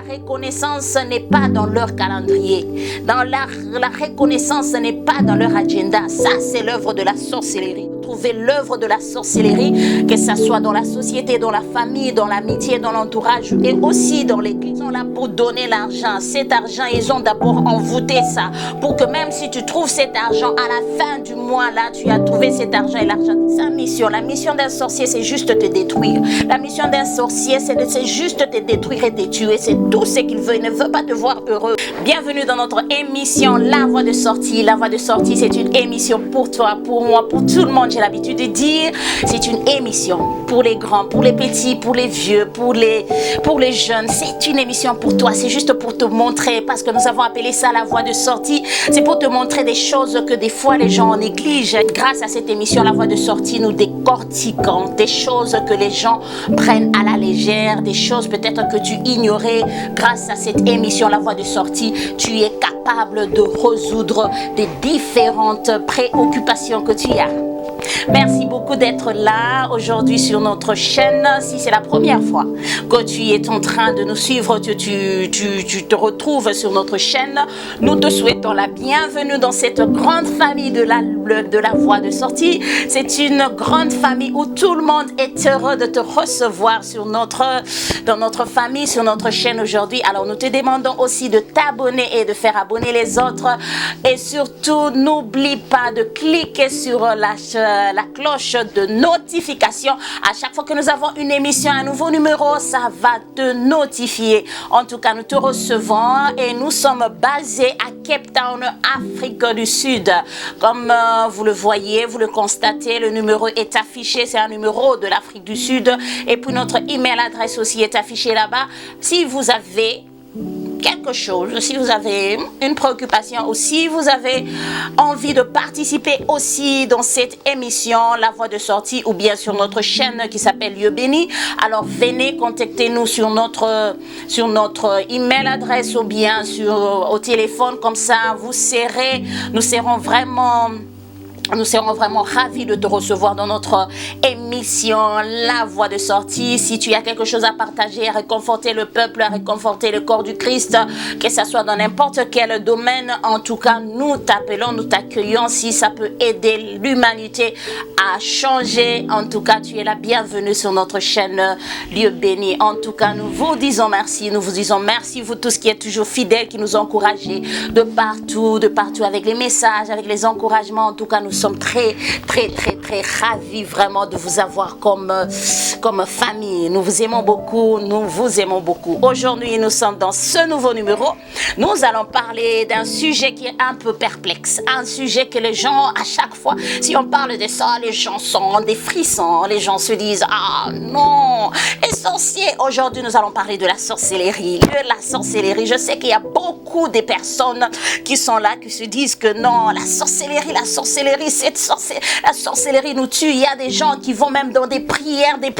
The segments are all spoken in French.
reconnaissance n'est pas dans leur calendrier. La reconnaissance n'est pas dans leur agenda. Ça, c'est l'œuvre de la sorcellerie. Trouver l'œuvre de la sorcellerie, que ça soit dans la société, dans la famille, dans l'amitié, dans l'entourage et aussi dans l'église. Ils sont là pour donner l'argent. Cet argent, ils ont d'abord envoûté ça pour que même si tu trouves cet argent à la fin du mois, là, tu as trouvé cet argent et l'argent. Sa mission, la mission d'un sorcier, c'est juste te détruire. La mission d'un sorcier, c'est juste te détruire et te tuer. C'est tout ce qu'il veut. Il ne veut pas te voir heureux. Bienvenue dans notre émission La Voie de Sortie. La Voie de Sortie, c'est une émission pour toi, pour moi, pour tout le monde. J'ai l'habitude de dire, c'est une émission pour les grands, pour les petits, pour les vieux, pour les jeunes. C'est une émission pour toi. C'est juste pour te montrer, parce que nous avons appelé ça La Voie de Sortie. C'est pour te montrer des choses que des fois les gens négligent. Grâce à cette émission La Voie de Sortie, nous décortiquons des choses que les gens prennent à la légère, des choses peut-être que tu ignorais. Grâce à cette émission La Voie de Sortie, tu es capable de résoudre des différentes préoccupations que tu as. Merci beaucoup d'être là aujourd'hui sur notre chaîne. Si c'est la première fois que tu es en train de nous suivre, tu te retrouves sur notre chaîne, nous te souhaitons la bienvenue dans cette grande famille de la Voie de Sortie. C'est une grande famille où tout le monde est heureux de te recevoir dans notre famille, sur notre chaîne aujourd'hui. Alors nous te demandons aussi de t'abonner et de faire abonner les autres. Et surtout, n'oublie pas de cliquer sur la cloche de notification. À chaque fois que nous avons une émission, un nouveau numéro, ça va te notifier. En tout cas, nous te recevons et nous sommes basés à Cape Town, Afrique du Sud. Comme vous le voyez, vous le constatez, le numéro est affiché. C'est un numéro de l'Afrique du Sud. Et puis notre email adresse aussi est affiché là-bas. Si vous avez quelque chose, si vous avez une préoccupation ou si vous avez envie de participer aussi dans cette émission La Voie de Sortie ou bien sur notre chaîne qui s'appelle Lieu Béni, alors venez contactez-nous sur notre email adresse ou bien au téléphone, comme ça nous serons vraiment ravis de te recevoir dans notre émission La Voie de Sortie. Si tu as quelque chose à partager, à réconforter le peuple, à réconforter le corps du Christ, que ce soit dans n'importe quel domaine, en tout cas, nous t'appelons, nous t'accueillons. Si ça peut aider l'humanité à changer, en tout cas, tu es la bienvenue sur notre chaîne Lieu Béni. En tout cas, nous vous disons merci. Nous vous disons merci, vous tous qui êtes toujours fidèles, qui nous encouragez de partout avec les messages, avec les encouragements. En tout cas, nous sommes très ravis vraiment de vous avoir comme famille. Nous vous aimons beaucoup, nous vous aimons beaucoup. Aujourd'hui, nous sommes dans ce nouveau numéro. Nous allons parler d'un sujet qui est un peu perplexe. Un sujet que les gens, à chaque fois, si on parle de ça, les gens sont des frissons. Les gens se disent, ah non, les sorciers. Aujourd'hui, nous allons parler de la sorcellerie. La sorcellerie, je sais qu'il y a beaucoup de personnes qui sont là, qui se disent que non, la sorcellerie, la sorcellerie nous tue. Il y a des gens qui vont même dans des prières, des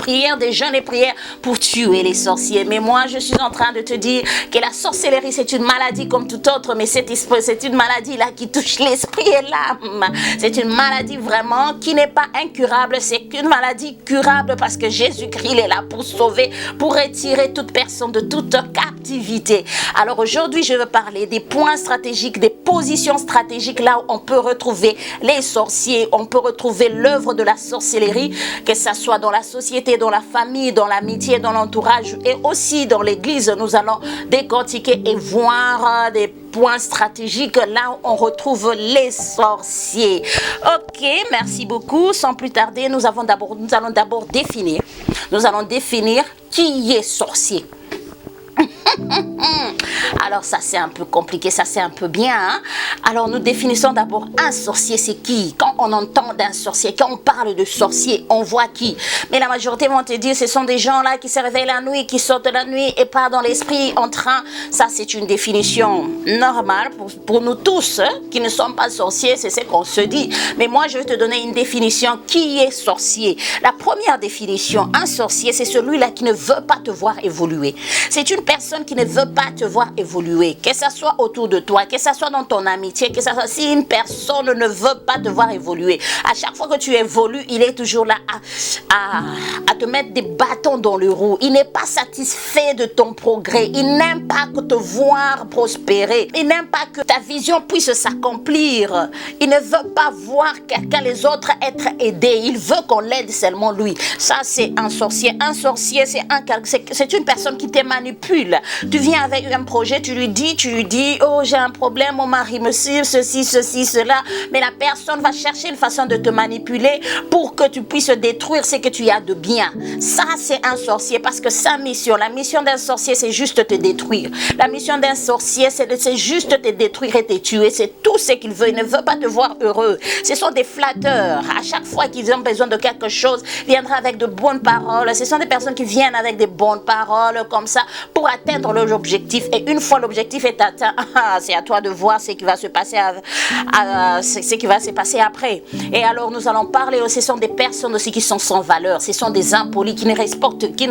jeûnes et prières pour tuer les sorciers. Mais moi, je suis en train de te dire que la sorcellerie, c'est une maladie comme toute autre, mais c'est une maladie là qui touche l'esprit et l'âme. C'est une maladie vraiment qui n'est pas incurable, c'est qu'une maladie curable parce que Jésus-Christ est là pour sauver, pour retirer toute personne de toute captivité. Alors aujourd'hui, je veux parler des points stratégiques, des positions stratégiques là où on peut retrouver les sorciers, on peut retrouver l'œuvre de la sorcellerie, que ça soit dans la société, dans la famille, dans l'amitié, dans l'entourage et aussi dans l'église. Nous allons décortiquer et voir des points stratégiques là où on retrouve les sorciers. Ok, merci beaucoup. Sans plus tarder, nous allons d'abord définir qui est sorcier. Alors ça c'est un peu compliqué, ça c'est un peu bien hein? Alors nous définissons d'abord un sorcier, c'est qui? Quand on entend d'un sorcier, quand on parle de sorcier, on voit qui? Mais la majorité vont te dire ce sont des gens là qui se réveillent la nuit, qui sortent la nuit et pas dans l'esprit en train. Ça c'est une définition normale pour nous tous hein, qui ne sommes pas sorciers, c'est ce qu'on se dit. Mais moi je vais te donner une définition. Qui est sorcier? La première définition, un sorcier c'est celui-là qui ne veut pas te voir évoluer. C'est une personne personne qui ne veut pas te voir évoluer, que ça soit autour de toi, que ça soit dans ton amitié, que ça soit si une personne ne veut pas te voir évoluer, à chaque fois que tu évolues, il est toujours là à te mettre des bâtons dans le roue. Il n'est pas satisfait de ton progrès. Il n'aime pas que te voir prospérer. Il n'aime pas que ta vision puisse s'accomplir. Il ne veut pas voir quelqu'un, les autres être aidés. Il veut qu'on l'aide seulement lui. Ça, c'est un sorcier. Un sorcier, c'est une personne qui te manipule. Tu viens avec un projet, tu lui dis, oh, j'ai un problème, mon mari me suit, ceci, cela. Mais la personne va chercher une façon de te manipuler pour que tu puisses détruire ce que tu as de bien. Ça, c'est un sorcier parce que sa mission, la mission d'un sorcier, c'est juste te détruire. La mission d'un sorcier, c'est juste te détruire et te tuer. C'est tout ce qu'il veut. Il ne veut pas te voir heureux. Ce sont des flatteurs. À chaque fois qu'ils ont besoin de quelque chose, ils viendront avec de bonnes paroles. Ce sont des personnes qui viennent avec des bonnes paroles comme ça pour atteindre leur objectif. Et une fois l'objectif est atteint, c'est à toi de voir ce qui va se passer, ce qui va se passer après. Et alors, nous allons parler, ce sont des personnes aussi qui sont sans valeur. Ce sont des impolis qui ne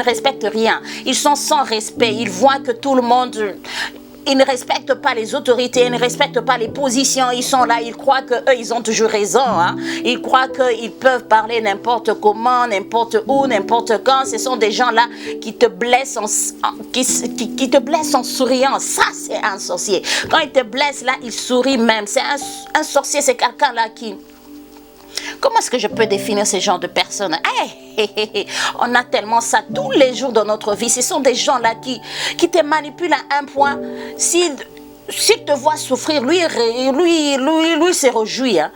respectent rien. Ils sont sans respect. Ils voient que tout le monde... Ils ne respectent pas les autorités, ils ne respectent pas les positions. Ils sont là, ils croient qu'eux, ils ont toujours raison. Hein? Ils croient qu'ils peuvent parler n'importe comment, n'importe où, n'importe quand. Ce sont des gens-là qui te blessent qui te blessent en souriant. Ça, c'est un sorcier. Quand ils te blessent, là, ils sourient même. C'est un sorcier, c'est quelqu'un-là qui... Comment est-ce que je peux définir ce genre de personnes? On a tellement ça tous les jours dans notre vie. Ce sont des gens-là qui te manipulent à un point. S'il te voit souffrir, lui se réjouit. Hein.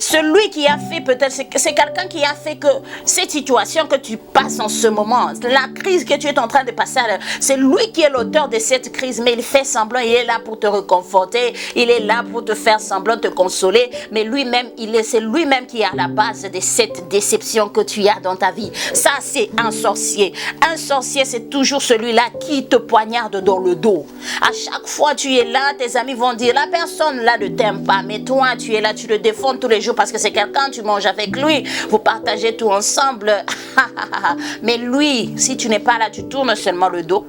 Celui qui a fait, peut-être, c'est quelqu'un qui a fait que cette situation que tu passes en ce moment, la crise que tu es en train de passer, c'est lui qui est l'auteur de cette crise, mais il fait semblant, il est là pour te réconforter, il est là pour te faire semblant, te consoler, mais lui-même, c'est lui-même qui est à la base de cette déception que tu as dans ta vie. Ça, c'est un sorcier. Un sorcier, c'est toujours celui-là qui te poignarde dans le dos. À chaque fois, tu es là, tes amis vont dire, la personne là ne t'aime pas, mais toi, tu es là, tu le défends tous les jours, parce que c'est quelqu'un, tu manges avec lui, vous partagez tout ensemble. Mais lui, si tu n'es pas là, tu tournes seulement le dos.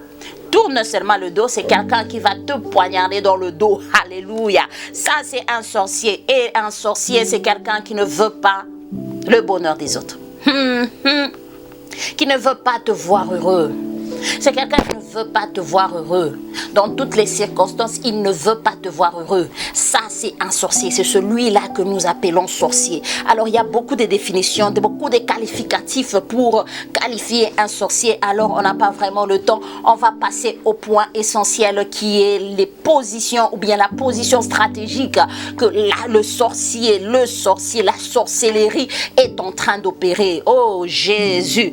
Tourne seulement le dos, c'est quelqu'un qui va te poignarder dans le dos. Alléluia. Ça, c'est un sorcier. Et un sorcier, c'est quelqu'un qui ne veut pas le bonheur des autres. Qui ne veut pas te voir heureux. C'est quelqu'un qui ne veut pas te voir heureux. Dans toutes les circonstances, il ne veut pas te voir heureux. Ça, c'est un sorcier. C'est celui-là que nous appelons sorcier. Alors, il y a beaucoup de définitions, beaucoup de qualificatifs pour qualifier un sorcier. Alors, on n'a pas vraiment le temps. On va passer au point essentiel qui est les positions ou bien la position stratégique que là, le sorcier, la sorcellerie est en train d'opérer. Oh, Jésus,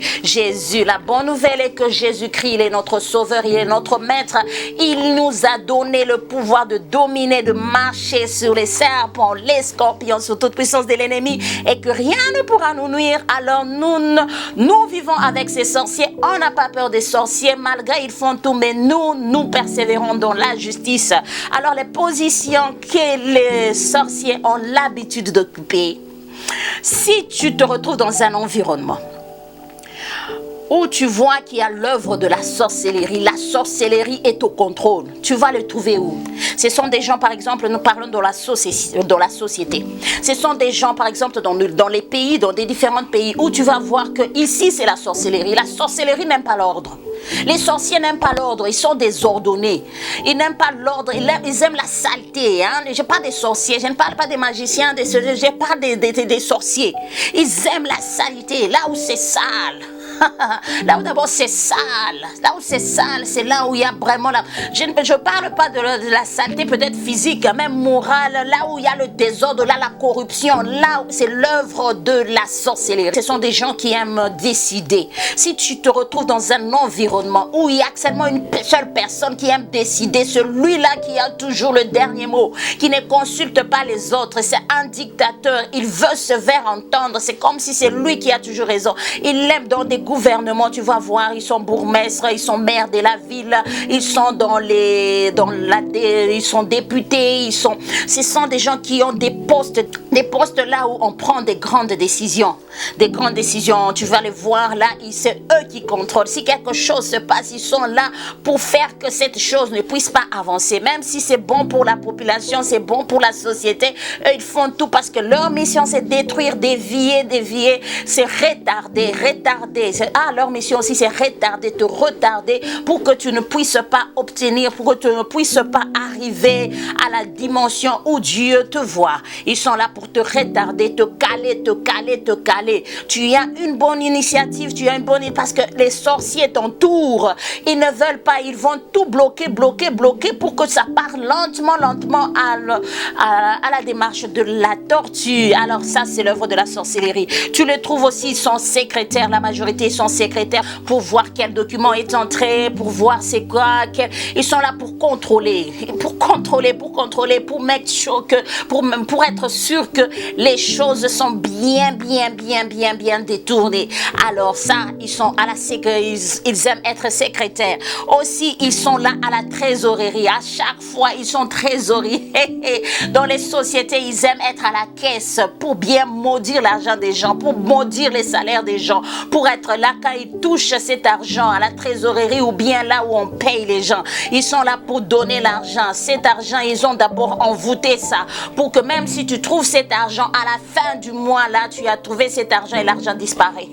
la bonne nouvelle est que Jésus-Christ, il est notre sauveur, il est notre maître. Il nous a donné le pouvoir de dominer, de marcher sur les serpents, les scorpions, sur toute puissance de l'ennemi, et que rien ne pourra nous nuire. Alors nous vivons avec ces sorciers. On n'a pas peur des sorciers, malgré ils font tout, mais nous persévérons dans la justice. Alors les positions que les sorciers ont l'habitude d'occuper, si tu te retrouves dans un environnement où tu vois qu'il y a l'œuvre de la sorcellerie est au contrôle. Tu vas le trouver où? Ce sont des gens, par exemple, nous parlons dans la société. Ce sont des gens, par exemple, dans les pays, dans des différents pays, où tu vas voir que ici, c'est la sorcellerie. La sorcellerie n'aime pas l'ordre. Les sorciers n'aiment pas l'ordre, ils sont désordonnés. Ils n'aiment pas l'ordre, ils aiment la saleté. Hein? Je ne parle pas des sorciers, je ne parle pas des magiciens, je parle des sorciers. Ils aiment la saleté, là où c'est sale. Là où d'abord c'est sale, c'est là où il y a vraiment je ne parle pas de la saleté peut-être physique, même morale, là où il y a le désordre, là la corruption, là où c'est l'œuvre de la sorcellerie. Ce sont des gens qui aiment décider. Si tu te retrouves dans un environnement où il y a seulement une seule personne qui aime décider, celui-là qui a toujours le dernier mot, qui ne consulte pas les autres, c'est un dictateur, il veut se faire entendre, c'est comme si c'est lui qui a toujours raison. Il aime dans des gouvernements, tu vas voir, ils sont bourgmestres, ils sont maires de la ville, ils sont ils sont députés, ce sont des gens qui ont des postes là où on prend des grandes décisions. Des grandes décisions, tu vas les voir là, c'est eux qui contrôlent. Si quelque chose se passe, ils sont là pour faire que cette chose ne puisse pas avancer. Même si c'est bon pour la population, c'est bon pour la société, eux ils font tout parce que leur mission c'est détruire, dévier, c'est retarder. Leur mission aussi c'est te retarder pour que tu ne puisses pas obtenir, pour que tu ne puisses pas arriver à la dimension où Dieu te voit. Ils sont là pour te retarder, te caler. Tu as une bonne initiative, parce que les sorciers t'entourent. Ils ne veulent pas, ils vont tout bloquer pour que ça parte lentement à la démarche de la tortue. Alors ça, c'est l'œuvre de la sorcellerie. Tu les trouves aussi, ils sont secrétaires, la majorité sont secrétaires pour voir quel document est entré, pour voir c'est quoi. Ils sont là pour contrôler, pour make sure pour être sûr que les choses sont bien détournées. Alors ça, ils sont à la sécurité, ils aiment être secrétaires. Aussi, ils sont là à la trésorerie. À chaque fois, ils sont trésoriers. Dans les sociétés, ils aiment être à la caisse pour bien maudire l'argent des gens, pour maudire les salaires des gens, pour être là quand ils touchent cet argent à la trésorerie ou bien là où on paye les gens. Ils sont là pour donner l'argent. Cet argent, ils ont d'abord envoûté ça pour que même si tu trouves cet argent à la fin du mois, là, tu as trouvé cet argent et l'argent disparaît.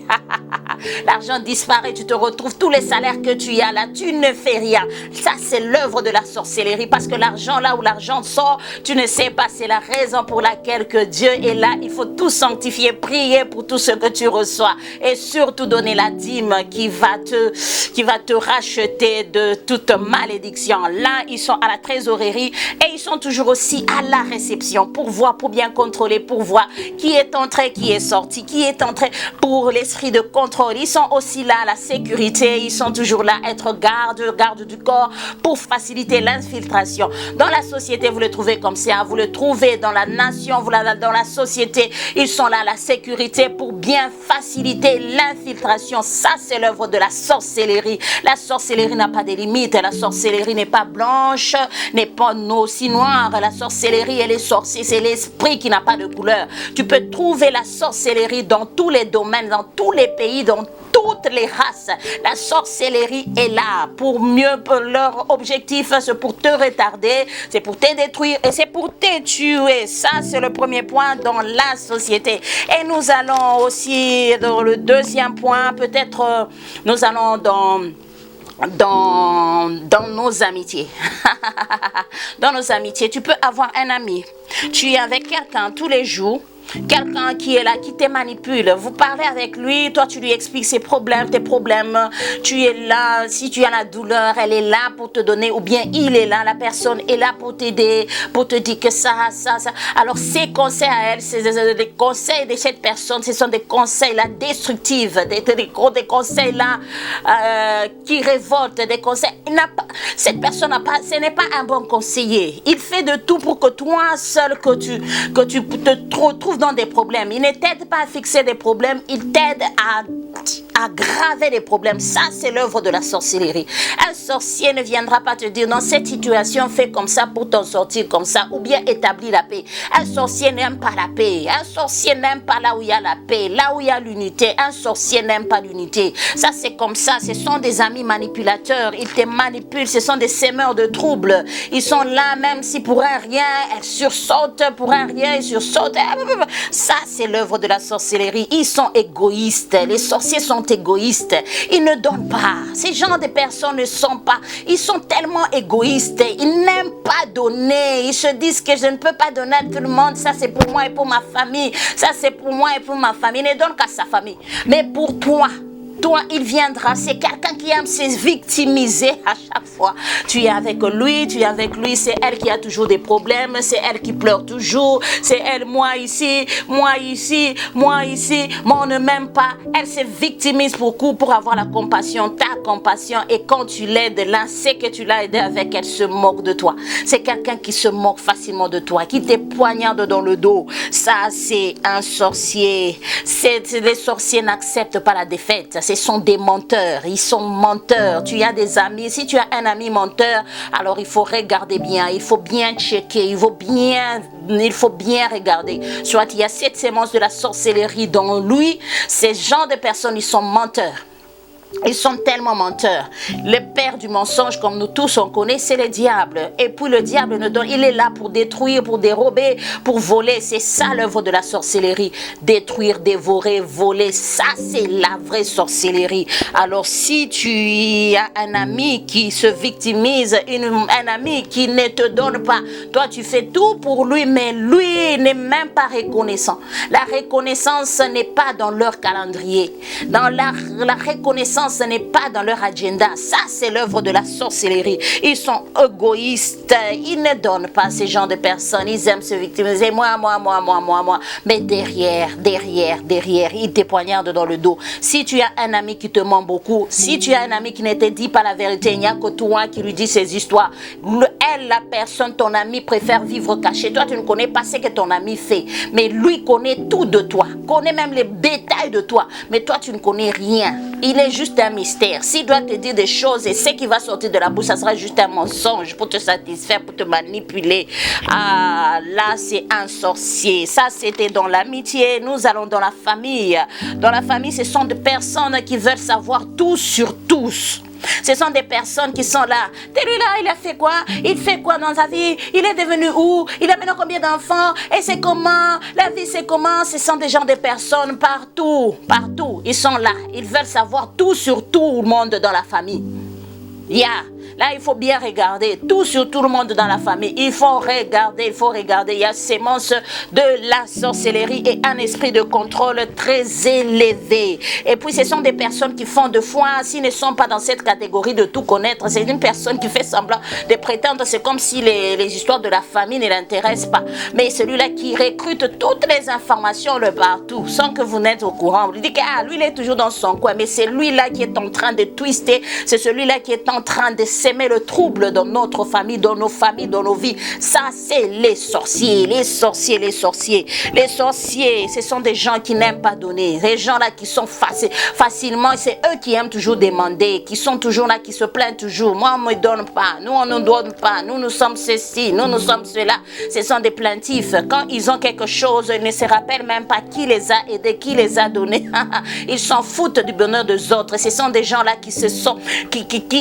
L'argent disparaît, tu te retrouves tous les salaires que tu as là, tu ne fais rien. Ça, c'est l'œuvre de la sorcellerie parce que l'argent, là où l'argent sort, tu ne sais pas. C'est la raison pour laquelle que Dieu est là. Il faut tout sanctifier, prier pour tout ce que tu reçois et surtout donner la dîme qui va te racheter de toute malédiction. Là, ils sont à la trésorerie et ils sont toujours aussi à la réception pour voir, pour bien contrôler, pour voir qui est entré, qui est sorti, qui est entré pour l'esprit de contrôle. Ils sont aussi là à la sécurité, ils sont toujours là à être garde du corps pour faciliter l'infiltration. Dans la société, vous le trouvez comme ça, vous le trouvez dans la nation, dans la société, ils sont là à la sécurité pour bien faciliter l'infiltration. Ça, c'est l'œuvre de la sorcellerie. La sorcellerie n'a pas de limites, la sorcellerie n'est pas blanche, n'est pas aussi noire. La sorcellerie, elle est sorcière, c'est l'esprit qui n'a pas de couleur. Tu peux trouver la sorcellerie dans tous les domaines, dans tous les pays, dans toutes les races. La sorcellerie est là pour leur objectif, c'est pour te retarder, c'est pour te détruire et c'est pour te tuer. Ça, c'est le premier point dans la société. Et nous allons aussi dans le deuxième point, peut-être nous allons dans nos amitiés. Dans nos amitiés, tu peux avoir un ami. Tu es avec quelqu'un tous les jours. Quelqu'un qui est là, qui te manipule. Vous parlez avec lui, toi tu lui expliques tes problèmes. Tu es là, si tu as la douleur, elle est là pour te donner, ou bien il est là, la personne est là pour t'aider, pour te dire que ça. Alors ces conseils à elle, c'est des conseils de cette personne, ce sont des conseils là destructifs, des conseils là qui révoltent, des conseils. Cette personne ce n'est pas un bon conseiller. Il fait de tout pour que toi seul que tu te retrouves dans des problèmes. Il ne t'aide pas à fixer des problèmes, il t'aide à aggraver les problèmes. Ça, c'est l'œuvre de la sorcellerie. Un sorcier ne viendra pas te dire, dans cette situation, fais comme ça pour t'en sortir comme ça, ou bien établir la paix. Un sorcier n'aime pas la paix. Un sorcier n'aime pas là où il y a la paix, là où il y a l'unité. Un sorcier n'aime pas l'unité. Ça, c'est comme ça. Ce sont des amis manipulateurs. Ils te manipulent. Ce sont des sémeurs de troubles. Ils sont là, même si pour un rien, elles sursautent. Pour un rien, ils sursautent. Ça, c'est l'œuvre de la sorcellerie. Ils sont égoïstes. Les sorciers sont égoïstes. Ils ne donnent pas. Ces genres de personnes ne sont pas. Ils sont tellement égoïstes. Ils n'aiment pas donner. Ils se disent que je ne peux pas donner à tout le monde. Ça, c'est pour moi et pour ma famille. Ça, c'est pour moi et pour ma famille. Il ne donne qu'à sa famille. Mais pour toi, il viendra. C'est quelqu'un qui aime se victimiser à chaque fois. Tu es avec lui, c'est elle qui a toujours des problèmes, c'est elle qui pleure toujours, c'est elle, moi ici, moi on ne m'aime pas. Elle se victimise beaucoup pour avoir la compassion, ta compassion, et quand tu l'aides là, c'est que tu l'as aidé avec, elle se moque de toi. C'est quelqu'un qui se moque facilement de toi, qui te poignarde dans le dos. Ça, c'est un sorcier. Les sorciers n'acceptent pas la défaite. Ce sont des menteurs. Ils sont menteurs. Tu as des amis. Si tu as un ami menteur, alors il faut regarder bien. Il faut bien checker. Il faut bien regarder. Soit il y a cette sémence de la sorcellerie dans lui. Ces gens de personnes, ils sont menteurs. Ils sont tellement menteurs. Le père du mensonge, comme nous tous on connaît, c'est le diable. Et puis le diable nous donne, il est là pour détruire, pour dérober, pour voler. C'est ça l'œuvre de la sorcellerie. Détruire, dévorer, voler. Ça, c'est la vraie sorcellerie. Alors si tu as un ami qui se victimise, un ami qui ne te donne pas, toi tu fais tout pour lui, mais lui n'est même pas reconnaissant. La reconnaissance n'est pas dans leur calendrier. Dans la reconnaissance, ce n'est pas dans leur agenda. Ça, c'est l'œuvre de la sorcellerie. Ils sont égoïstes. Ils ne donnent pas ces gens de personnes. Ils aiment se victimiser. Moi. Mais derrière, ils te poignardent dans le dos. Si tu as un ami qui te ment beaucoup, si tu as un ami qui ne te dit pas la vérité, il n'y a que toi qui lui dis ces histoires. La personne, ton ami, préfère vivre caché. Toi, tu ne connais pas ce que ton ami fait. Mais lui connaît tout de toi. Connaît même les détails de toi. Mais toi, tu ne connais rien. Il est juste un mystère. S'il doit te dire des choses et ce qui va sortir de la bouche, ça sera juste un mensonge pour te satisfaire, pour te manipuler. Ah, là, c'est un sorcier. Ça, c'était dans l'amitié. Nous allons dans la famille. Dans la famille, ce sont des personnes qui veulent savoir tout sur tous. Ce sont des personnes qui sont là. Celui-là, il a fait quoi? Il fait quoi dans sa vie? Il est devenu où? Il a maintenant combien d'enfants? Et c'est comment? La vie, c'est comment? Ce sont des gens, des personnes partout. Ils sont là. Ils veulent savoir tout sur tout le monde dans la famille. Là, il faut bien regarder tout sur tout le monde dans la famille. Il faut regarder. Il y a sémence de la sorcellerie et un esprit de contrôle très élevé. Et puis, ce sont des personnes qui font de foi. S'ils ne sont pas dans cette catégorie de tout connaître, c'est une personne qui fait semblant de prétendre. C'est comme si les histoires de la famille ne l'intéressent pas. Mais celui-là qui recrute toutes les informations le partout, sans que vous n'êtes au courant. Vous dites que lui, il est toujours dans son coin. Mais c'est lui-là qui est en train de twister. C'est celui-là qui est en train de s'aimer le trouble dans notre famille, dans nos familles, dans nos vies. Ça, c'est les sorciers. Les sorciers, ce sont des gens qui n'aiment pas donner. Les gens là qui sont facilement, c'est eux qui aiment toujours demander, qui sont toujours là, qui se plaignent toujours. Moi, on ne me donne pas. Nous, on ne donne pas. Nous sommes ceci. Nous sommes cela. Ce sont des plaintifs. Quand ils ont quelque chose, ils ne se rappellent même pas qui les a aidés, qui les a donnés. Ils s'en foutent du bonheur des autres. Ce sont des gens là qui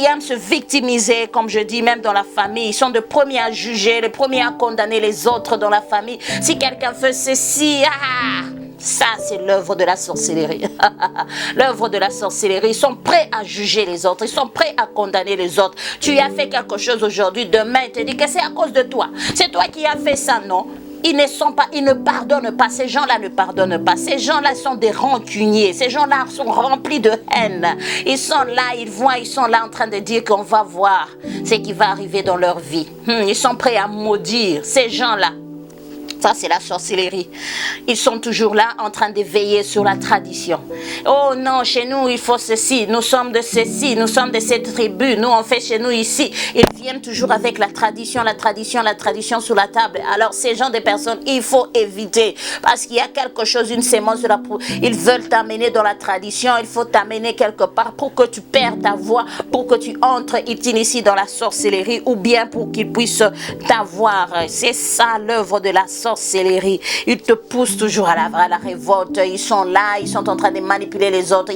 aiment se victimiser, comme je dis, même dans la famille. Ils sont les premiers à juger, les premiers à condamner les autres dans la famille. Si quelqu'un fait ceci, ça, c'est l'œuvre de la sorcellerie. L'œuvre de la sorcellerie. Ils sont prêts à juger les autres. Ils sont prêts à condamner les autres. Tu as fait quelque chose aujourd'hui, demain, il te dit que c'est à cause de toi. C'est toi qui as fait ça, non? Ils ne pardonnent pas. Ces gens-là ne pardonnent pas. Ces gens-là sont des rancuniers. Ces gens-là sont remplis de haine. Ils sont là, ils sont là en train de dire qu'on va voir ce qui va arriver dans leur vie. Ils sont prêts à maudire ces gens-là. Ça, c'est la sorcellerie. Ils sont toujours là en train de veiller sur la tradition. Oh non, chez nous, il faut ceci. Nous sommes de ceci. Nous sommes de cette tribu. Nous, on fait chez nous ici. Ils viennent toujours avec la tradition sur la table. Alors, ces gens de personnes, il faut éviter. Parce qu'il y a quelque chose, une sémence de la... Ils veulent t'amener dans la tradition. Il faut t'amener quelque part pour que tu perdes ta voix, pour que tu entres, ils t'initient dans la sorcellerie ou bien pour qu'ils puissent t'avoir. C'est ça l'œuvre de la sorcellerie. Ils te poussent toujours à la révolte. Ils sont là, ils sont en train de manipuler les autres.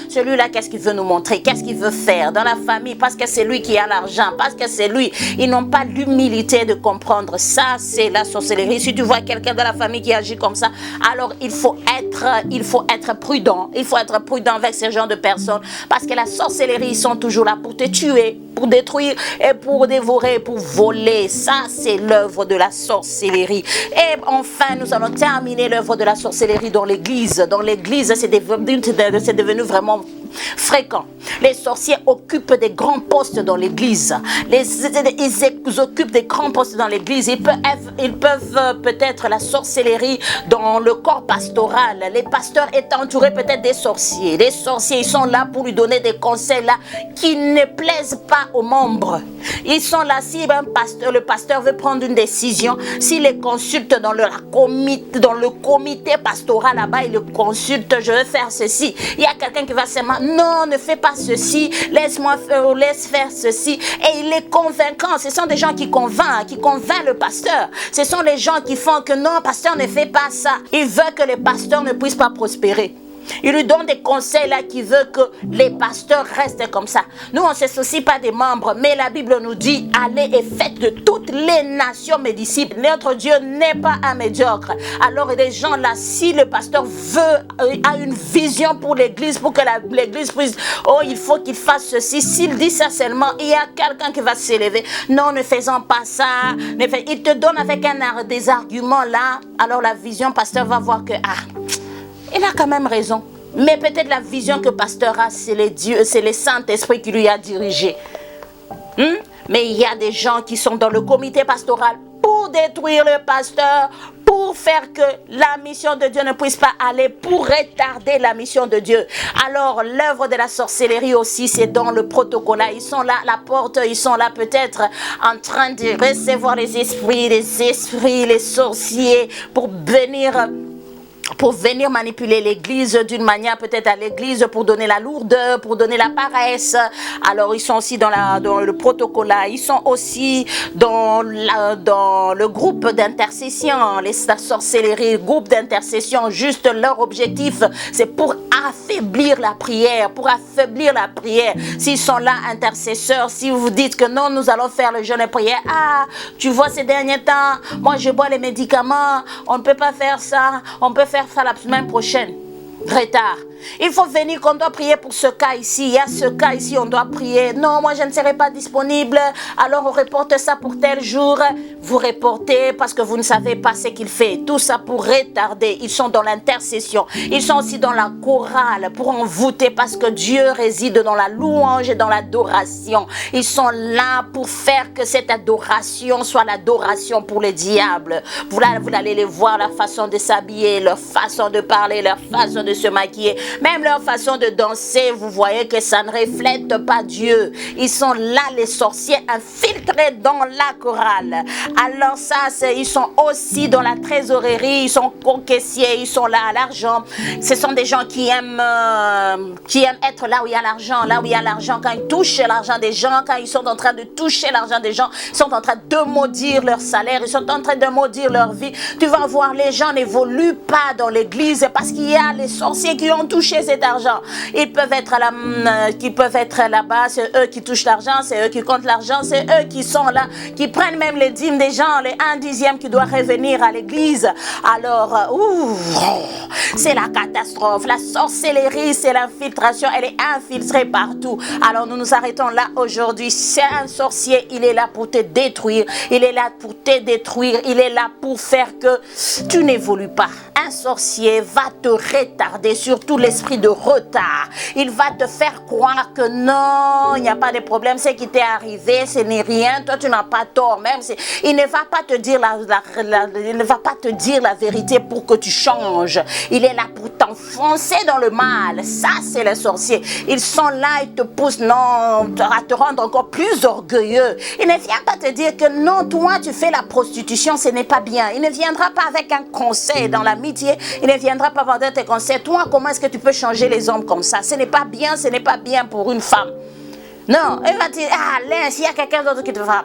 Celui-là, qu'est-ce qu'il veut nous montrer? Qu'est-ce qu'il veut faire dans la famille? Parce que c'est lui qui a l'argent, parce que c'est lui. Ils n'ont pas l'humilité de comprendre. Ça, c'est la sorcellerie. Si tu vois quelqu'un de la famille qui agit comme ça, alors il faut être prudent. Il faut être prudent avec ce genre de personnes. Parce que la sorcellerie, ils sont toujours là pour te tuer, pour détruire et pour dévorer, pour voler. Ça, c'est l'œuvre de la sorcellerie. Et enfin, nous allons terminer l'œuvre de la sorcellerie dans l'église. Dans l'église, c'est devenu vraiment fréquent. Les sorciers occupent des grands postes dans l'église. Ils occupent des grands postes dans l'église. Ils peuvent peut-être la sorcellerie dans le corps pastoral. Les pasteurs étant entourés peut-être des sorciers. Les sorciers, ils sont là pour lui donner des conseils là qui ne plaisent pas aux membres. Ils sont là si le pasteur veut prendre une décision, s'il les consulte dans le comité pastoral là-bas, il le consulte, je veux faire ceci. Il y a quelqu'un qui va seulement, non, ne fais pas ceci, laisse faire ceci. Et il est convaincant. Ce sont des gens qui convainquent le pasteur. Ce sont les gens qui font que non, pasteur, ne fais pas ça. Il veut que les pasteurs ne puissent pas prospérer. Il lui donne des conseils là qui veut que les pasteurs restent comme ça. Nous, on ne se soucie pas des membres, mais la Bible nous dit, allez et faites de toutes les nations mes disciples. Notre Dieu n'est pas un médiocre. Alors les gens là, si le pasteur a une vision pour l'église, pour que l'église puisse, il faut qu'il fasse ceci. S'il dit ça seulement, il y a quelqu'un qui va s'élever. Non, ne faisons pas ça. Il te donne avec des arguments là. Alors la vision, pasteur va voir que, il a quand même raison. Mais peut-être la vision que le pasteur a, c'est le Saint-Esprit qui lui a dirigé. Mais il y a des gens qui sont dans le comité pastoral pour détruire le pasteur, pour faire que la mission de Dieu ne puisse pas aller, pour retarder la mission de Dieu. Alors, l'œuvre de la sorcellerie aussi, c'est dans le protocole. Ils sont là à la porte, ils sont là peut-être en train de recevoir les esprits, les sorciers, pour venir manipuler l'église d'une manière, peut-être à l'église pour donner la lourdeur, pour donner la paresse. Alors ils sont aussi dans le protocole, ils sont aussi dans le groupe d'intercession, la sorcellerie, le groupe d'intercession. Juste leur objectif, c'est pour affaiblir la prière, S'ils sont là, intercesseurs, si vous dites que non, nous allons faire le jeûne et prière, tu vois ces derniers temps, moi je bois les médicaments, on ne peut pas faire ça, on peut faire ça la semaine prochaine. Retard. Il faut venir qu'on doit prier pour ce cas ici. Il y a ce cas ici, on doit prier. Non, moi je ne serai pas disponible. Alors on reporte ça pour tel jour. Vous reportez parce que vous ne savez pas ce qu'il fait. Tout ça pour retarder. Ils sont dans l'intercession. Ils sont aussi dans la chorale pour envoûter parce que Dieu réside dans la louange et dans l'adoration. Ils sont là pour faire que cette adoration soit l'adoration pour le diable. Vous allez les voir, la façon de s'habiller, leur façon de parler, leur façon de se maquiller. Même leur façon de danser, vous voyez que ça ne reflète pas Dieu. Ils sont là, les sorciers infiltrés dans la chorale. Alors ça, ils sont aussi dans la trésorerie, ils sont caissiers, ils sont là à l'argent. Ce sont des gens qui aiment être là où il y a l'argent, quand ils touchent l'argent des gens, quand ils sont en train de toucher l'argent des gens, ils sont en train de maudire leur salaire, ils sont en train de maudire leur vie. Tu vas voir, les gens n'évoluent pas dans l'église parce qu'il y a les sorciers qui ont touché cet argent. Ils peuvent être là-bas, c'est eux qui touchent l'argent, c'est eux qui comptent l'argent, c'est eux qui sont là, qui prennent même les dîmes des gens, les 1/10 qui doivent revenir à l'église. Alors, c'est la catastrophe. La sorcellerie, c'est l'infiltration, elle est infiltrée partout. Alors nous nous arrêtons là aujourd'hui. C'est un sorcier, il est là pour te détruire, il est là pour te détruire, il est là pour faire que tu n'évolues pas. Un sorcier va te retarder, surtout l'esprit de retard. Il va te faire croire que non, il n'y a pas de problème, ce qui t'est arrivé, ce n'est rien, toi tu n'as pas tort. Même il ne va pas te dire il ne va pas te dire la vérité pour que tu changes. Il est là pour t'enfoncer dans le mal. Ça, c'est les sorciers. Ils sont là, ils te poussent à te rendre encore plus orgueilleux. Il ne vient pas te dire que non, toi tu fais la prostitution, ce n'est pas bien. Il ne viendra pas avec un conseil dans l'amitié. Il ne viendra pas vendre tes conseils. Toi, comment est-ce que tu peux changer les hommes comme ça? Ce n'est pas bien pour une femme. Non, elle va dire, s'il y a quelqu'un d'autre qui te va,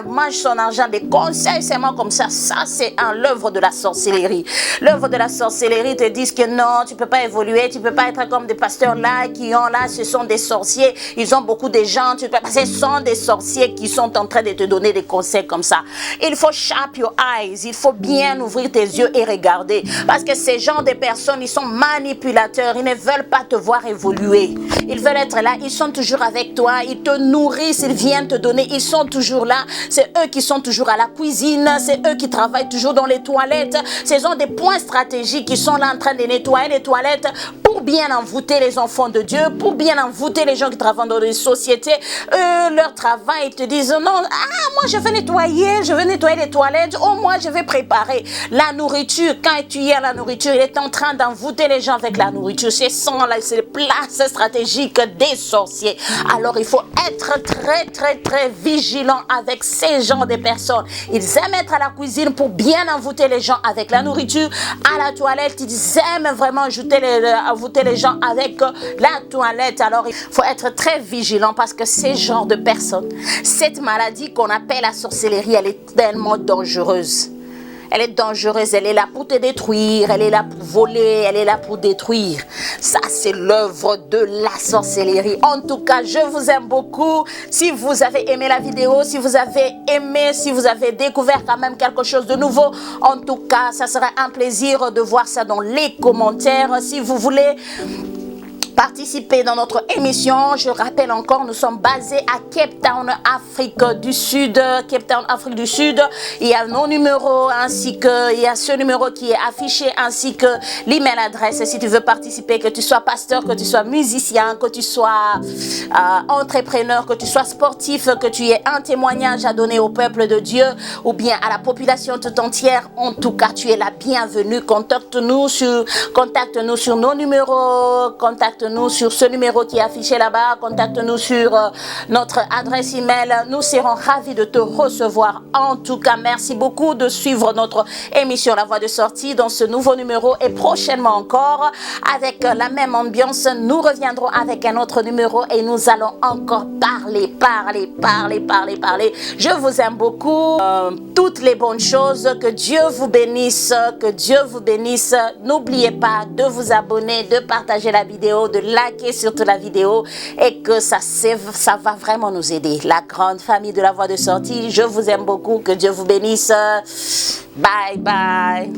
mange son argent, des conseils seulement comme ça. Ça, c'est l'œuvre de la sorcellerie. L'œuvre de la sorcellerie te dit que non, tu ne peux pas évoluer, tu ne peux pas être comme des pasteurs là, ce sont des sorciers, ils ont beaucoup de gens, ce sont des sorciers qui sont en train de te donner des conseils comme ça. Il faut sharp your eyes, il faut bien ouvrir tes yeux et regarder. Parce que ces gens de personnes, ils sont manipulateurs, ils ne veulent pas te voir évoluer. Ils veulent être là, ils sont toujours avec toi. toi, ils te nourrissent, ils viennent te donner, ils sont toujours là. C'est eux qui sont toujours à la cuisine, c'est eux qui travaillent toujours dans les toilettes. Ce sont des points stratégiques qui sont là en train de nettoyer les toilettes pour bien envoûter les enfants de Dieu, pour bien envoûter les gens qui travaillent dans les sociétés. Eux, leur travail, ils te disent non, moi je vais nettoyer les toilettes, moi je vais préparer la nourriture. Quand tu y as la nourriture, il est en train d'envoûter les gens avec la nourriture. C'est les places stratégiques des sorciers. Alors il faut être très très très vigilant avec ces genres de personnes. Ils aiment être à la cuisine pour bien envoûter les gens avec la nourriture. À la toilette, ils aiment vraiment envoûter les gens avec la toilette. Alors il faut être très vigilant parce que ces genres de personnes, cette maladie qu'on appelle la sorcellerie, elle est tellement dangereuse. Elle est dangereuse, elle est là pour te détruire, elle est là pour voler, elle est là pour détruire. Ça, c'est l'œuvre de la sorcellerie. En tout cas, je vous aime beaucoup. Si vous avez aimé la vidéo, si vous avez découvert quand même quelque chose de nouveau, en tout cas, ça sera un plaisir de voir ça dans les commentaires. Si vous voulez participer dans notre émission, je rappelle encore, nous sommes basés à Cape Town, Afrique du Sud. Cape Town, Afrique du Sud. Il y a nos numéros ainsi que il y a ce numéro qui est affiché ainsi que l'email adresse. Si tu veux participer, que tu sois pasteur, que tu sois musicien, que tu sois entrepreneur, que tu sois sportif, que tu aies un témoignage à donner au peuple de Dieu ou bien à la population tout entière, en tout cas, tu es la bienvenue. Contacte-nous sur nos numéros, contacte-nous sur ce numéro qui est affiché là-bas, contacte-nous sur notre adresse email. Nous serons ravis de te recevoir. En tout cas, merci beaucoup de suivre notre émission La Voix de Sortie dans ce nouveau numéro et prochainement encore avec la même ambiance. Nous reviendrons avec un autre numéro et nous allons encore parler. Je vous aime beaucoup. Toutes les bonnes choses. Que Dieu vous bénisse. N'oubliez pas de vous abonner, de partager la vidéo, de liker surtout la vidéo et que ça va vraiment nous aider. La grande famille de La Voix de Sortie, je vous aime beaucoup. Que Dieu vous bénisse. Bye bye.